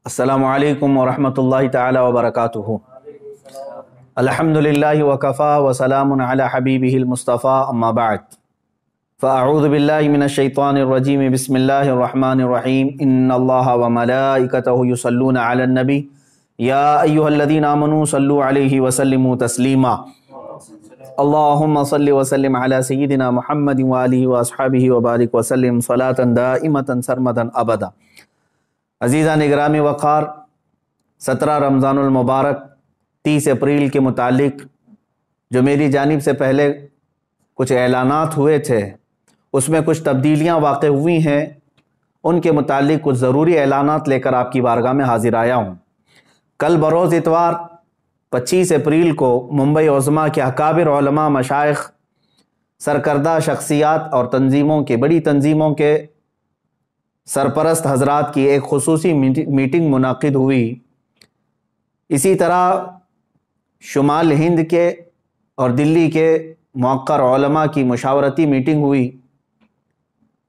अस्सलामु अलैकुम वरहमतुल्लाहि ताला वबरकातुहू। अल्हम्दुलिल्लाहि वकफ़ा वसलामुन अला हबीबिहिल मुस्तफ़ा अम्मा बाद। फ़अऊज़ु बिल्लाहि मिनश शैतानिर रजीम बिस्मिल्लाहिर रहमानिर रहीम। इन्नल्लाहा व मलाइकतहु युसल्लूना अलन नबी या अय्युहल्लज़ीना आमनू सल्लु अलैहि व सल्लिमू तस्लीमा। अल्लाहुम्मा सल्लि व सल्लिम अला सय्यिदिना मुहम्मदिन व आलिहि व अस्हाबिहि व बारिक व सल्लिम सलातन दाइमतन सरमदन अबदा। अज़ीज़ा निगरामी वक़ार, 17 रमज़ानुल मुबारक 30 अप्रैल के मुतालिक जो मेरी जानिब से पहले कुछ ऐलानात हुए थे उसमें कुछ तब्दीलियाँ वाक़ हुई हैं। उनके मुतालिक कुछ ज़रूरी ऐलानात लेकर आपकी बारगाह में हाजिर आया हूँ। कल बरोज़ इतवार 25 अप्रैल को मुंबई उज़्मा के अकाबिर उलमा, मशाइख़, सरकर्दा शख्सियात और तंजीमों के बड़ी तंजीमों के सरपरस्त हजरात की एक खुसूसी मीटिंग मुनाकिद हुई। इसी तरह शुमाल हिंद के और दिल्ली के मुअक्कर उलमा की मुशावरती मीटिंग हुई।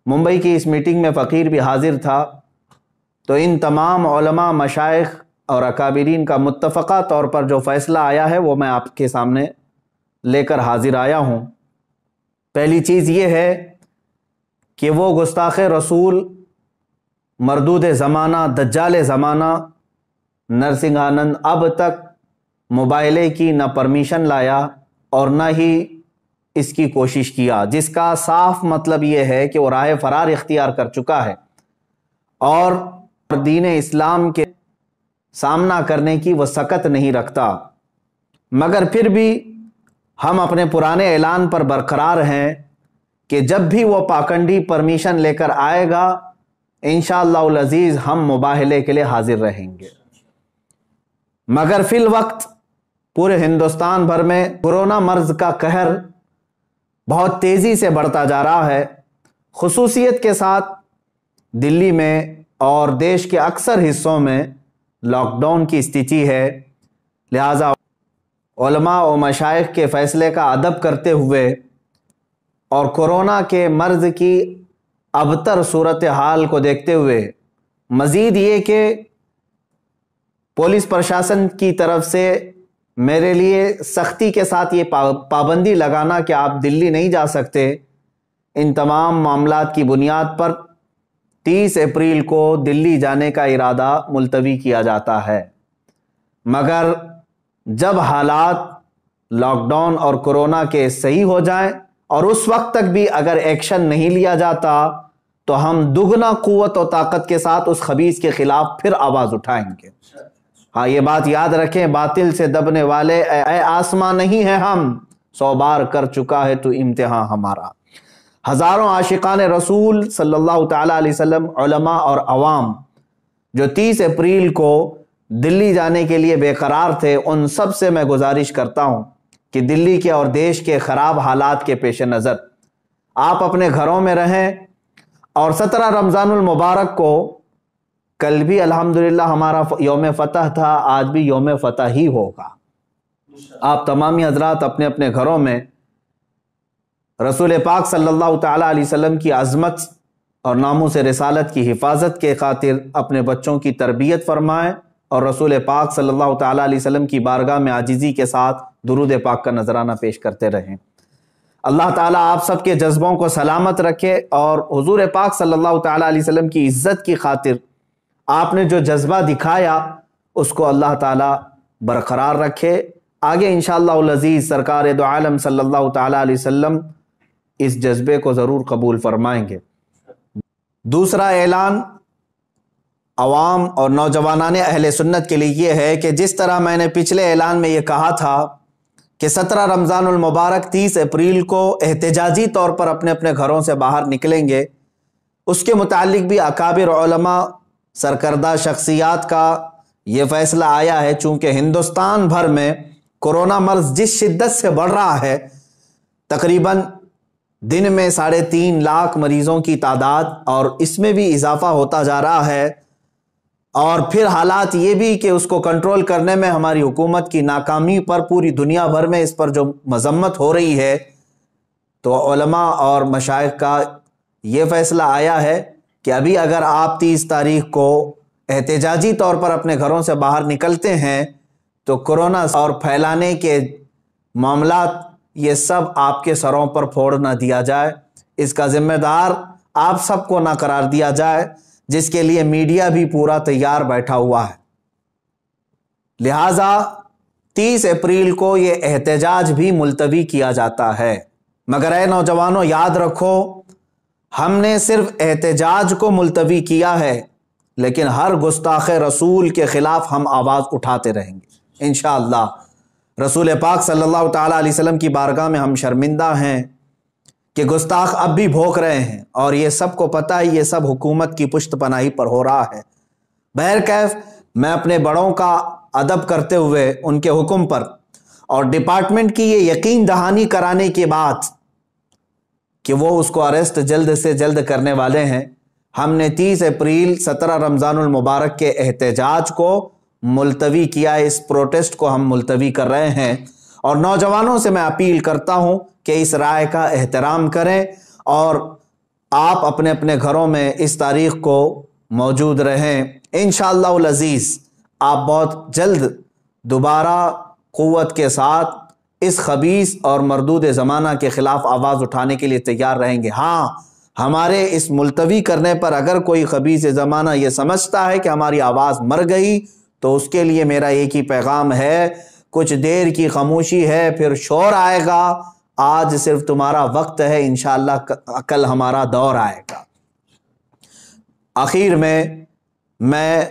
मुंबई की इस मीटिंग में फ़कीर भी हाजिर था। तो इन तमाम उलमा, मशाइख़ और अकाबिरीन का मुत्तफ़क़ा तौर पर जो फ़ैसला आया है वो मैं आपके सामने लेकर हाजिर आया हूँ। पहली चीज़ ये है कि वो गुस्ताख़ रसूल, मरदूद ज़माना, दज्जाल ज़माना नरसिंहानंद अब तक मोबाइले की न परमिशन लाया और न ही इसकी कोशिश किया, जिसका साफ मतलब ये है कि वो राह फ़रार इख्तियार कर चुका है और दीन इस्लाम के सामना करने की वो सकत नहीं रखता। मगर फिर भी हम अपने पुराने ऐलान पर बरकरार हैं कि जब भी वो पाखंडी परमिशन लेकर आएगा इंशाअल्लाहुल अज़ीज़ हम मुबाहले के लिए हाजिर रहेंगे। मगर फिल वक्त पूरे हिंदुस्तान भर में कोरोना मर्ज़ का कहर बहुत तेज़ी से बढ़ता जा रहा है। खुसूसियत के साथ दिल्ली में और देश के अक्सर हिस्सों में लॉकडाउन की स्थिति है। लिहाजा उलमा व मशाइख़ के फ़ैसले का अदब करते हुए और कोरोना के मर्ज़ की अबतर सूरत हाल को देखते हुए, मज़ीद ये कि पुलिस प्रशासन की तरफ से मेरे लिए सख्ती के साथ ये पाबंदी लगाना कि आप दिल्ली नहीं जा सकते, इन तमाम मामलात की बुनियाद पर 30 अप्रैल को दिल्ली जाने का इरादा मुलतवी किया जाता है। मगर जब हालात लॉकडाउन और कोरोना के सही हो जाएं और उस वक्त तक भी अगर एक्शन नहीं लिया जाता तो हम दुगना कुव्वत और ताकत के साथ उस खबीस के खिलाफ फिर आवाज़ उठाएंगे। हाँ, ये बात याद रखें, बातिल से दबने वाले ऐ आसमां नहीं है हम, 100 बार कर चुका है तू इम्तिहान हमारा। हज़ारों आशिकान रसूल सल्लल्लाहु ताला अलैहि वसल्लम, उलमा और अवाम जो 30 अप्रैल को दिल्ली जाने के लिए बेकरार थे, उन सब से मैं गुजारिश करता हूँ कि दिल्ली के और देश के ख़राब हालात के पेश नज़र आप अपने घरों में रहें। और 17 रमज़ानुल मुबारक को, कल भी अल्हम्दुलिल्लाह हमारा यौम फ़तह था, आज भी यौम फ़तह ही होगा। आप तमामी हज़रात अपने अपने घरों में रसूल पाक सल्लल्लाहु ताला अलैहि वसल्लम की अज़मत और नामूस रिसालत की हिफाजत के खातिर अपने बच्चों की तरबियत फरमाएँ और रसूल पाक सल्लल्लाहु ताला अलैहि वसल्लम की बारगाह में आजिज़ी के साथ दुरूद पाक का नजराना पेश करते रहें। अल्लाह ताला आप सबके जज्बों को सलामत रखे और हुजूर पाक सल्लल्लाहु ताला अलैहि वसल्लम की इज़्ज़त की खातिर आपने जो जज्बा दिखाया उसको अल्लाह ताला बरकरार रखे। आगे इंशाअल्लाहुल अज़ीज़ सरकार दो आलम सल्लल्लाहु ताला अलैहि वसल्लम इस जज्बे को ज़रूर कबूल फरमाएंगे। दूसरा ऐलान अवाम और नौजवानाने अहले सुन्नत के लिए ये है कि जिस तरह मैंने पिछले ऐलान में ये कहा था कि 17 रमज़ानुल मुबारक 30 अप्रैल को एहतजाजी तौर पर अपने अपने घरों से बाहर निकलेंगे, उसके मुतालिक भी अकाबिर उलमा, सरकर्दा शख्सियात का ये फ़ैसला आया है। चूँकि हिंदुस्तान भर में कोरोना मर्ज़ जिस शिद्दत से बढ़ रहा है, तकरीबन दिन में 3.5 लाख मरीज़ों की तादाद और इसमें भी इजाफ़ा होता जा रहा है, और फिर हालात ये भी कि उसको कंट्रोल करने में हमारी हुकूमत की नाकामी पर पूरी दुनिया भर में इस पर जो मज़म्मत हो रही है, तो उलमा और मशाइख़ का ये फ़ैसला आया है कि अभी अगर आप 30 तारीख को احتجاجی طور پر اپنے گھروں سے باہر نکلتے ہیں تو کورونا اور پھیلانے کے معاملات یہ سب آپ کے سروں پر پھوڑ نہ دیا جائے، اس کا ذمہ دار آپ سب کو نہ قرار دیا جائے، جس کے لیے میڈیا بھی پورا تیار بیٹھا ہوا ہے۔ لہٰذا 30 اپریل کو یہ احتجاج بھی ملتوی کیا جاتا ہے، مگر اے نوجوانوں یاد رکھو، ہم نے صرف احتجاج کو ملتوی کیا ہے، لیکن ہر گستاخ رسول کے خلاف ہم آواز اٹھاتے رہیں گے انشاءاللہ۔ رسول پاک صلی اللہ تعالیٰ علیہ وسلم کی بارگاہ میں ہم شرمندہ ہیں کہ گستاخ اب بھی بھوک رہے ہیں، اور یہ سب کو پتہ ہے یہ سب حکومت کی پشت پناہی پر ہو رہا ہے۔ بہرکیف میں اپنے بڑوں کا ادب کرتے ہوئے ان کے حکم پر اور ڈپارٹمنٹ کی یہ یقین دہانی کرانے کے بعد کہ وہ اس کو اریسٹ جلد سے جلد کرنے والے ہیں، ہم نے 30 اپریل 17 رمضان المبارک کے احتجاج کو ملتوی کیا ہے۔ اس پروٹیسٹ کو ہم ملتوی کر رہے ہیں، اور نوجوانوں سے میں اپیل کرتا ہوں کہ اس رائے کا احترام کریں اور آپ اپنے اپنے گھروں میں اس تاریخ کو موجود رہیں۔ انشاءاللہ العزیز آپ بہت جلد دوبارہ قوت کے ساتھ اس خبیث اور مردود زمانہ کے خلاف آواز اٹھانے کے لیے تیار رہیں گے۔ ہاں، ہمارے اس ملتوی کرنے پر اگر کوئی خبیث زمانہ یہ سمجھتا ہے کہ ہماری آواز مر گئی تو اس کے لیے میرا ایک ہی پیغام ہے، کچھ دیر کی خاموشی ہے پھر شور آئے گا، آج صرف تمہارا وقت ہے، انشاءاللہ کل ہمارا دور آئے گا۔ آخر میں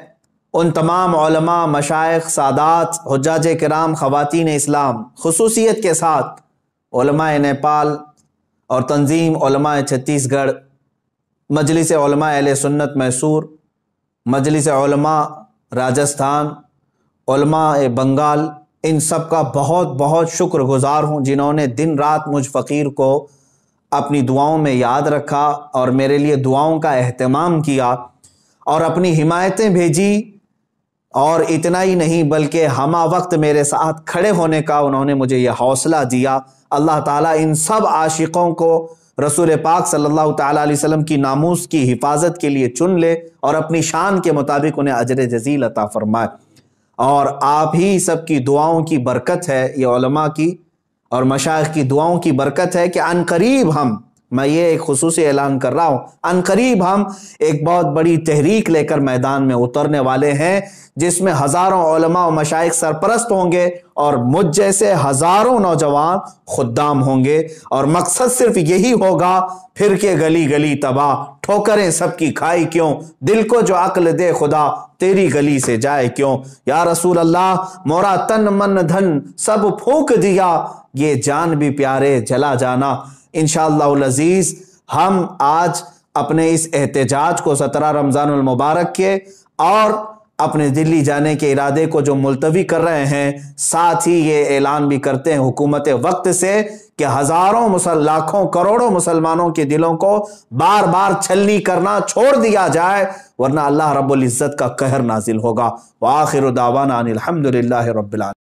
ان تمام علماء، مشائخ، سادات، حجاج کرام، خواتین اسلام، خصوصیت کے ساتھ علماء نیپال اور تنظیم علماء چھتیس گڑھ، مجلس علماء اہل سنت میسور، مجلس علماء راجستھان، علماء بنگال، ان سب کا بہت بہت شکر گزار ہوں جنہوں نے دن رات مجھ فقیر کو اپنی دعاؤں میں یاد رکھا اور میرے لیے دعاؤں کا اہتمام کیا اور اپنی حمایتیں بھیجی، اور اتنا ہی نہیں بلکہ ہمہ وقت میرے ساتھ کھڑے ہونے کا انہوں نے مجھے یہ حوصلہ دیا۔ اللہ تعالیٰ ان سب عاشقوں کو رسول پاک صلی اللہ تعالیٰ علیہ وسلم کی ناموس کی حفاظت کے لیے چن لے اور اپنی شان کے مطابق انہیں اجر جزیل عطا فرمائے۔ اور آپ ہی سب کی دعاؤں کی برکت ہے، یہ علماء کی اور مشائخ کی دعاؤں کی برکت ہے کہ عن قریب میں یہ ایک خصوصی اعلان کر رہا ہوں، عن قریب ہم ایک بہت بڑی تحریک لے کر میدان میں اترنے والے ہیں، جس میں ہزاروں علماء و مشائخ سرپرست ہوں گے اور مجھ جیسے ہزاروں نوجوان خدام ہوں گے، اور مقصد صرف یہی ہوگا، پھر کے گلی گلی تباہ، ٹھوکریں سب کی کھائی کیوں، دل کو جو عقل دے خدا، تیری گلی سے جائے کیوں، یا رسول اللہ مورا تن من دھن سب پھونک دیا، یہ جان بھی پیارے جلا جانا۔ انشاءاللہ العزیز ہم آج اپنے اس احتجاج کو 17 رمضان المبارک کے اور اپنے دلی جانے کے ارادے کو جو ملتوی کر رہے ہیں، ساتھ ہی یہ اعلان بھی کرتے ہیں حکومت وقت سے کہ ہزاروں لاکھوں کروڑوں مسلمانوں کے دلوں کو بار بار چھلنی کرنا چھوڑ دیا جائے، ورنہ اللہ رب العزت کا قہر نازل ہوگا۔ وآخر دعوانا ان الحمدللہ رب العالمین۔